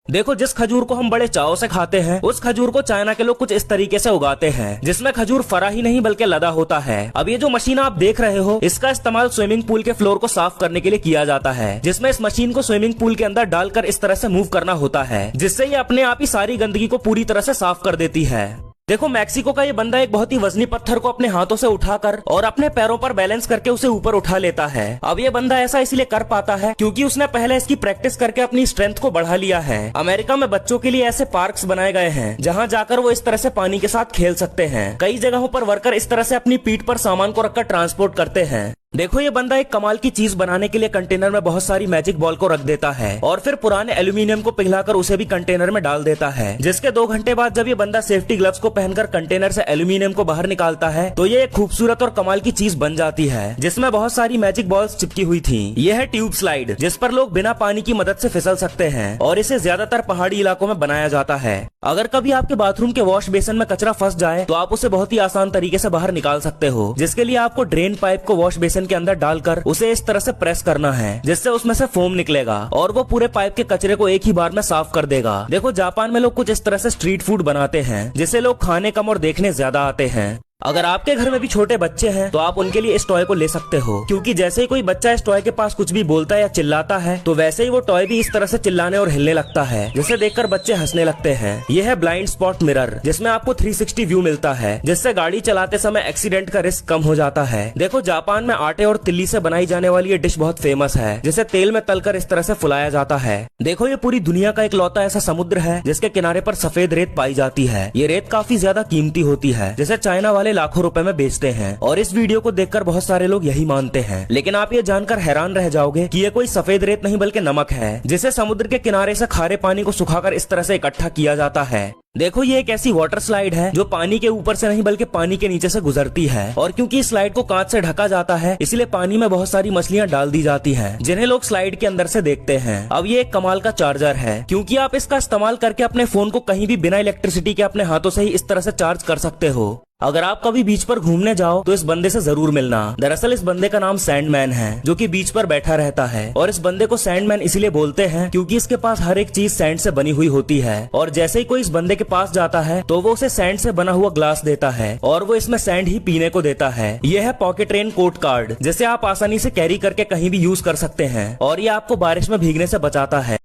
देखो, जिस खजूर को हम बड़े चाव से खाते हैं उस खजूर को चाइना के लोग कुछ इस तरीके से उगाते हैं जिसमें खजूर फरा ही नहीं बल्कि लदा होता है। अब ये जो मशीन आप देख रहे हो इसका इस्तेमाल स्विमिंग पूल के फ्लोर को साफ करने के लिए किया जाता है, जिसमें इस मशीन को स्विमिंग पूल के अंदर डालकर इस तरह से मूव करना होता है जिससे ये अपने आप ही सारी गंदगी को पूरी तरह से साफ कर देती है। देखो, मैक्सिको का ये बंदा एक बहुत ही वजनी पत्थर को अपने हाथों से उठाकर और अपने पैरों पर बैलेंस करके उसे ऊपर उठा लेता है। अब ये बंदा ऐसा इसलिए कर पाता है क्योंकि उसने पहले इसकी प्रैक्टिस करके अपनी स्ट्रेंथ को बढ़ा लिया है। अमेरिका में बच्चों के लिए ऐसे पार्क्स बनाए गए हैं जहां जाकर वो इस तरह से पानी के साथ खेल सकते हैं। कई जगहों पर वर्कर इस तरह से अपनी पीठ पर सामान को रखकर ट्रांसपोर्ट करते हैं। देखो, ये बंदा एक कमाल की चीज बनाने के लिए कंटेनर में बहुत सारी मैजिक बॉल को रख देता है और फिर पुराने एल्यूमिनियम को पिघलाकर उसे भी कंटेनर में डाल देता है, जिसके 2 घंटे बाद जब ये बंदा सेफ्टी ग्लव्स को पहनकर कंटेनर से एल्यूमिनियम को बाहर निकालता है तो ये एक खूबसूरत और कमाल की चीज बन जाती है जिसमें बहुत सारी मैजिक बॉल्स चिपकी हुई थी। ये है ट्यूब स्लाइड, जिस पर लोग बिना पानी की मदद से फिसल सकते हैं और इसे ज्यादातर पहाड़ी इलाकों में बनाया जाता है। अगर कभी आपके बाथरूम के वॉश बेसिन में कचरा फंस जाए तो आप उसे बहुत ही आसान तरीके से बाहर निकाल सकते हो, जिसके लिए आपको ड्रेन पाइप को वॉश बेसिन के अंदर डालकर उसे इस तरह से प्रेस करना है जिससे उसमें से फोम निकलेगा और वो पूरे पाइप के कचरे को एक ही बार में साफ कर देगा। देखो, जापान में लोग कुछ इस तरह से स्ट्रीट फूड बनाते हैं जिसे लोग खाने कम और देखने ज्यादा आते हैं। अगर आपके घर में भी छोटे बच्चे हैं तो आप उनके लिए इस टॉय को ले सकते हो, क्योंकि जैसे ही कोई बच्चा इस टॉय के पास कुछ भी बोलता है या चिल्लाता है तो वैसे ही वो टॉय भी इस तरह से चिल्लाने और हिलने लगता है, जिसे देखकर बच्चे हंसने लगते हैं। यह है ब्लाइंड स्पॉट मिरर, जिसमें आपको 360 व्यू मिलता है, जिससे गाड़ी चलाते समय एक्सीडेंट का रिस्क कम हो जाता है। देखो, जापान में आटे और तिल्ली से बनाई जाने वाली ये डिश बहुत फेमस है, जिसे तेल में तलकर इस तरह से फुलाया जाता है। देखो, ये पूरी दुनिया का इकलौता ऐसा समुद्र है जिसके किनारे पर सफेद रेत पाई जाती है। ये रेत काफी ज्यादा कीमती होती है, जिसे चाइना वाले लाखों रुपए में बेचते हैं और इस वीडियो को देखकर बहुत सारे लोग यही मानते हैं। लेकिन आप ये जानकर हैरान रह जाओगे कि ये कोई सफेद रेत नहीं बल्कि नमक है, जिसे समुद्र के किनारे से खारे पानी को सुखाकर इस तरह से इकट्ठा किया जाता है। देखो, ये एक ऐसी वाटर स्लाइड है जो पानी के ऊपर से नहीं बल्कि पानी के नीचे से गुजरती है और क्योंकि इस स्लाइड को कांच से ढका जाता है इसलिए पानी में बहुत सारी मछलियां डाल दी जाती हैं, जिन्हें लोग स्लाइड के अंदर से देखते हैं। अब ये एक कमाल का चार्जर है, क्योंकि आप इसका इस्तेमाल करके अपने फोन को कहीं भी बिना इलेक्ट्रिसिटी के अपने हाथों से ही इस तरह से चार्ज कर सकते हो। अगर आप कभी बीच पर घूमने जाओ तो इस बंदे से जरूर मिलना। दरअसल इस बंदे का नाम सैंडमैन है, जो कि बीच पर बैठा रहता है और इस बंदे को सैंडमैन इसलिए बोलते हैं क्योंकि इसके पास हर एक चीज सैंड से बनी हुई होती है और जैसे ही कोई इस बंदे के पास जाता है तो वो उसे सैंड से बना हुआ ग्लास देता है और वो इसमें सैंड ही पीने को देता है। यह है पॉकेट रेन कोट कार्ड, जिसे आप आसानी से कैरी करके कहीं भी यूज कर सकते हैं और ये आपको बारिश में भीगने से बचाता है।